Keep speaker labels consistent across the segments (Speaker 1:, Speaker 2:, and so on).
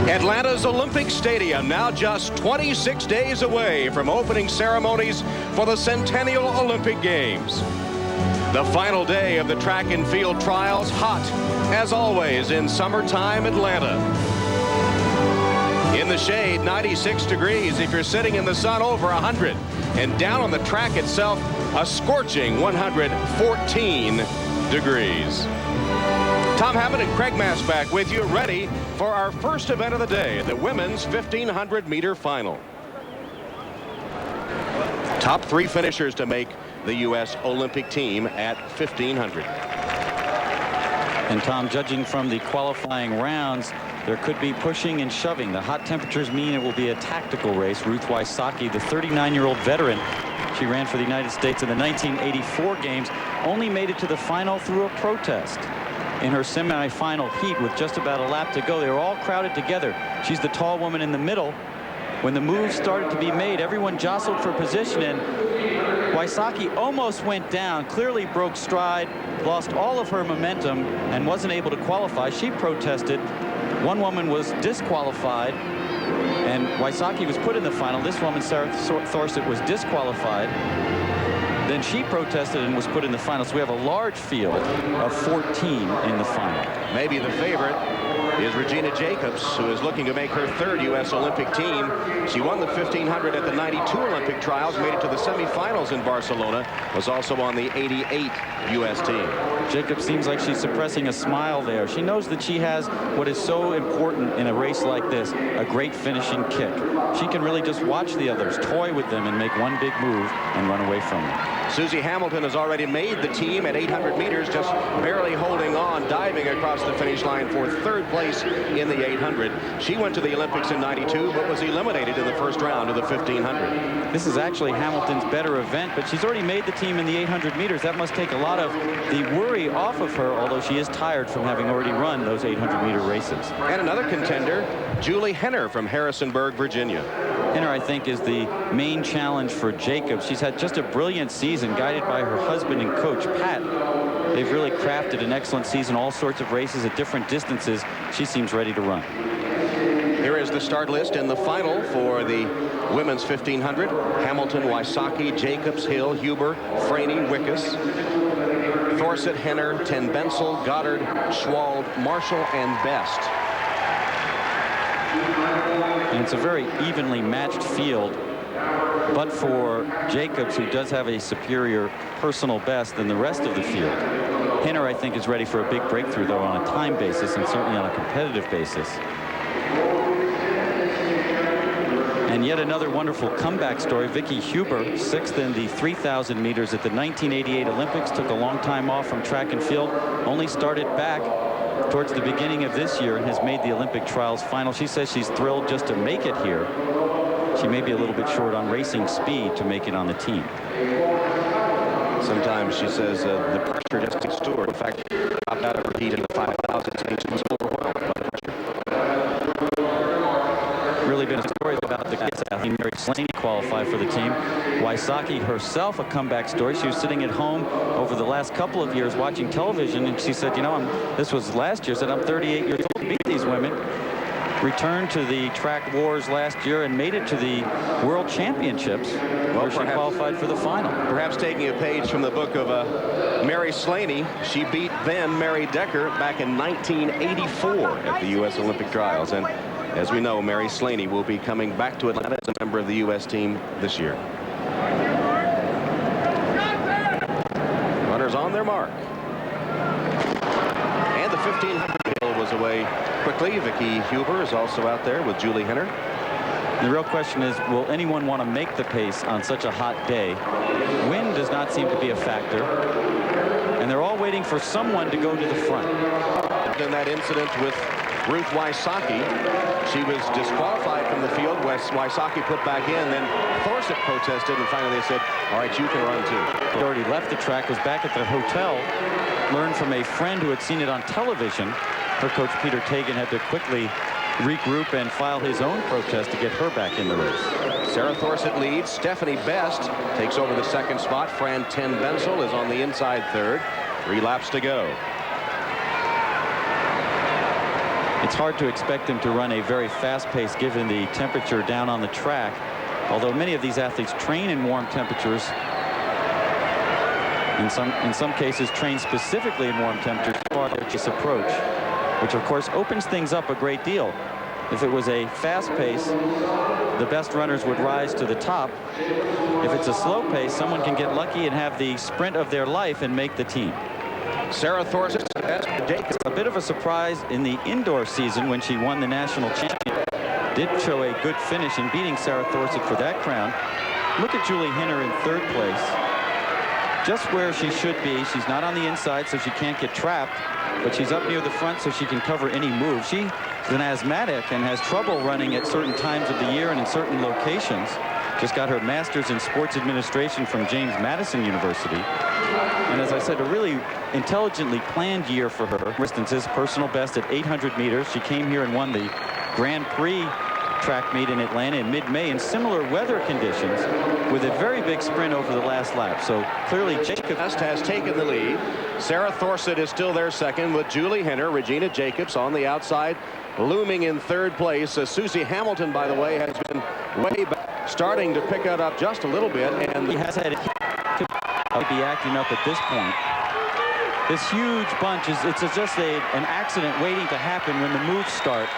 Speaker 1: Atlanta's Olympic Stadium now just 26 days away from opening ceremonies for the Centennial Olympic Games. The final day of the track and field trials, hot as always in summertime Atlanta. In the shade, 96 degrees if you're sitting in the sun, over 100. And down on the track itself, a scorching 114 degrees. Tom Hammond and Craig Mass back with you, ready for our first event of the day, the women's 1,500-meter final. Top 3 finishers to make the U.S. Olympic team at 1,500.
Speaker 2: And Tom, judging from the qualifying rounds, there could be pushing and shoving. The hot temperatures mean it will be a tactical race. Ruth Wysocki, the 39-year-old veteran, she ran for the United States in the 1984 games, only made it to the final through a protest. In her semi-final heat with just about a lap to go, they were all crowded together. She's the tall woman in the middle. When the moves started to be made, everyone jostled for position, and Wysocki almost went down, clearly broke stride, lost all of her momentum, and wasn't able to qualify. She protested. One woman was disqualified, and Wysocki was put in the final. This woman, Sarah Thoris, was disqualified. Then she protested and was put in the final. So we have a large field of 14 in the final.
Speaker 1: Maybe the favorite is Regina Jacobs, who is looking to make her 3rd U.S. Olympic team. She won the 1,500 at the 92 Olympic trials, made it to the semifinals in Barcelona, was also on the 88 U.S. team.
Speaker 2: Jacobs seems like she's suppressing a smile there. She knows that she has what is so important in a race like this, a great finishing kick. She can really just watch the others, toy with them, and make one big move and run away from them.
Speaker 1: Susie Hamilton has already made the team at 800 meters, just barely holding on, diving across the finish line for 3rd place in the 800. She went to the Olympics in 92, but was eliminated in the first round of the 1,500.
Speaker 2: This is actually Hamilton's better event, but she's already made the team in the 800 meters. That must take a lot of the worry off of her, although she is tired from having already run those 800-meter races.
Speaker 1: And another contender, Juli Henner from Harrisonburg, Virginia.
Speaker 2: Henner, I think, is the main challenge for Jacobs. She's had just a brilliant season, guided by her husband and coach, Pat. They've really crafted an excellent season, all sorts of races at different distances. She seems ready to run.
Speaker 1: Here is the start list in the final for the women's 1,500. Hamilton, Wysocki, Jacobs, Hill, Huber, Franey, Wickus, Thorset, Henner, Ten Bensel, Goddard, Schwald, Marshall, and Best.
Speaker 2: And it's a very evenly matched field, but for Jacobs, who does have a superior personal best than the rest of the field. Henner, I think, is ready for a big breakthrough, though, on a time basis and certainly on a competitive basis. And yet another wonderful comeback story. Vicki Huber, 6th in the 3,000 meters at the 1988 Olympics, took a long time off from track and field, only started back towards the beginning of this year and has made the Olympic trials final. She says she's thrilled just to make it here. She may be a little bit short on racing speed to make it on the team.
Speaker 1: Sometimes she says the pressure just gets to her. In fact, dropped out of her heat in the 5,000, saying she was overwhelmed by the pressure.
Speaker 2: Really been a story about the kids. Mary Slaney qualified for the team. Wysocki herself, a comeback story. She was sitting at home over the last couple of years watching television, and she said, you know, this was last year, said I'm 38 years old to beat these women. Returned to the track wars last year and made it to the World Championships, where she qualified for the final.
Speaker 1: Perhaps taking a page from the book of Mary Slaney. She beat then Mary Decker back in 1984 at the U.S. Olympic trials. And as we know, Mary Slaney will be coming back to Atlanta as a member of the U.S. team this year. Runners on their mark. And the 1,500 hill was away quickly. Vicki Huber is also out there with Juli Henner.
Speaker 2: The real question is, will anyone want to make the pace on such a hot day? Wind does not seem to be a factor, and they're all waiting for someone to go to the front.
Speaker 1: In that incident with Ruth Wysocki, she was disqualified from the field. Wysocki put back in, then Thorset protested, and finally they said, all right, you can run too.
Speaker 2: He already left the track, was back at the hotel, learned from a friend who had seen it on television. Her coach, Peter Tagan, had to quickly regroup and file his own protest to get her back in the race.
Speaker 1: Sarah Thorset leads. Stephanie Best takes over the 2nd spot. Fran Ten Bensel is on the inside 3rd. 3 laps to go.
Speaker 2: It's hard to expect them to run a very fast pace given the temperature down on the track, although many of these athletes train in warm temperatures. In some cases train specifically in warm temperatures for their chase approach, which of course opens things up a great deal. If it was a fast pace, the best runners would rise to the top. If it's a slow pace, someone can get lucky and have the sprint of their life and make the team.
Speaker 1: Sarah Thoris,
Speaker 2: a bit of a surprise in the indoor season when she won the national champion. Did show a good finish in beating Sarah Thoris for that crown. Look at Juli Henner in third place. Just where she should be. She's not on the inside, so she can't get trapped, but she's up near the front so she can cover any move. She's an asthmatic and has trouble running at certain times of the year and in certain locations. Just got her master's in sports administration from James Madison University. And as I said, a really intelligently planned year for her. For instance, his personal best at 800 meters. She came here and won the Grand Prix track meet in Atlanta in mid-May in similar weather conditions with a very big sprint over the last lap. So clearly Jacobs
Speaker 1: has taken the lead. Sarah Thorsett is still there second with Juli Henner. Regina Jacobs on the outside looming in third place. Susie Hamilton, by the way, has been way back, starting to pick it up just a little bit, and
Speaker 2: he has had it be acting up at this point. This huge bunch is just an accident waiting to happen when the moves start.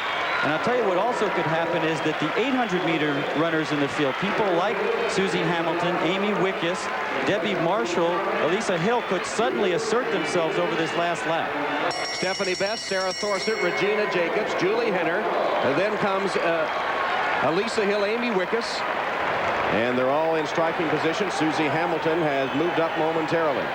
Speaker 2: And I'll tell you what also could happen is that the 800-meter runners in the field, people like Susie Hamilton, Amy Wickes, Debbie Marshall, Elisa Hill, could suddenly assert themselves over this last lap.
Speaker 1: Stephanie Best, Sarah Thorsett, Regina Jacobs, Juli Henner, and then comes Elisa Hill, Amy Wickes, and they're all in striking position. Susie Hamilton has moved up momentarily.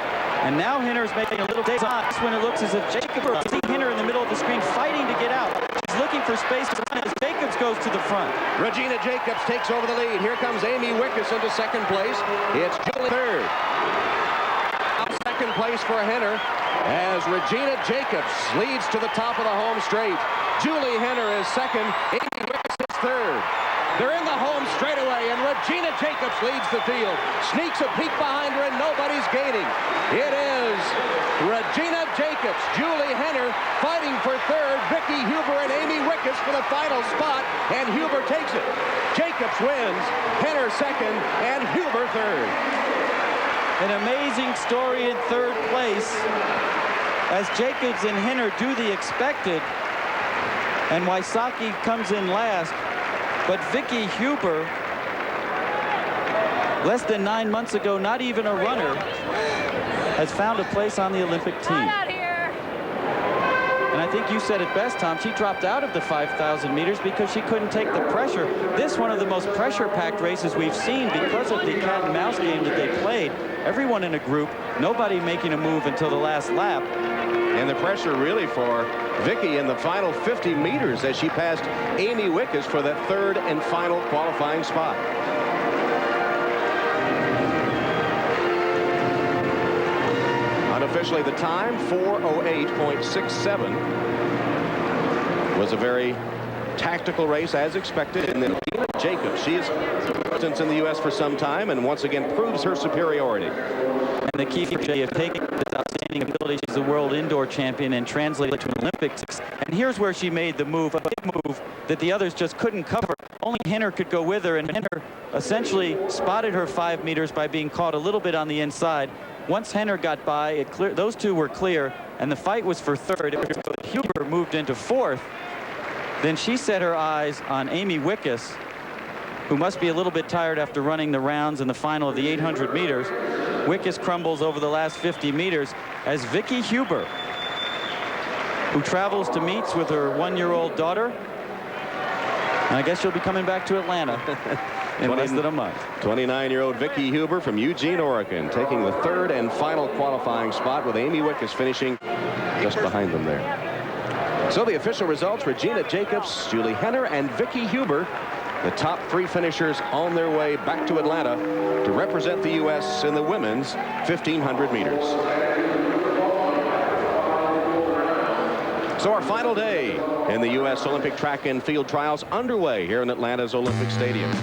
Speaker 2: And now Henner's making a little dance when it looks as if Jacobs see Henner in the middle of the screen fighting to get out. She's looking for space to run as Jacobs goes to the front.
Speaker 1: Regina Jacobs takes over the lead. Here comes Amy Wickes into second place. It's Juli third. Now second place for Henner as Regina Jacobs leads to the top of the home straight. Juli Henner is second. Amy Wickes is third. They're in the home straightaway, and Regina Jacobs leads the field. Sneaks a peek behind her, and nobody's gaining. It is Regina Jacobs, Juli Henner fighting for third, Vicki Huber and Amy Wickes for the final spot, and Huber takes it. Jacobs wins, Henner second, and Huber third.
Speaker 2: An amazing story in third place as Jacobs and Henner do the expected, and Wysocki comes in last. But Vicki Huber, less than 9 months ago, not even a runner, has found a place on the Olympic team. And I think you said it best, Tom. She dropped out of the 5,000 meters because she couldn't take the pressure. This one of the most pressure-packed races we've seen because of the cat and mouse game that they played. Everyone in a group, nobody making a move until the last lap.
Speaker 1: And the pressure really for Vicki in the final 50 meters as she passed Amy Wickes for that third and final qualifying spot. Unofficially, the time 4:08.67 was a very tactical race as expected. And then Regina Jacobs, she is presence in the U.S. for some time and once again proves her superiority.
Speaker 2: And the key feature of taking this outstanding ability, she's a world indoor champion, and translated to an Olympic success. And here's where she made the move, a big move that the others just couldn't cover. Only Henner could go with her, and Henner essentially spotted her 5 meters by being caught a little bit on the inside. Once Henner got by, those two were clear, and the fight was for third. Huber moved into fourth. Then she set her eyes on Amy Wickes, who must be a little bit tired after running the rounds in the final of the 800 meters. Wickes crumbles over the last 50 meters as Vicki Huber, who travels to meets with her 1-year-old daughter. And I guess she'll be coming back to Atlanta in less than a month.
Speaker 1: 29-year-old Vicki Huber from Eugene, Oregon, taking the third and final qualifying spot with Amy Wickes finishing just behind them there. So the official results, Regina Jacobs, Juli Henner, and Vicki Huber, the top 3 finishers on their way back to Atlanta to represent the U.S. in the women's 1,500 meters. So our final day in the U.S. Olympic track and field trials underway here in Atlanta's Olympic Stadium.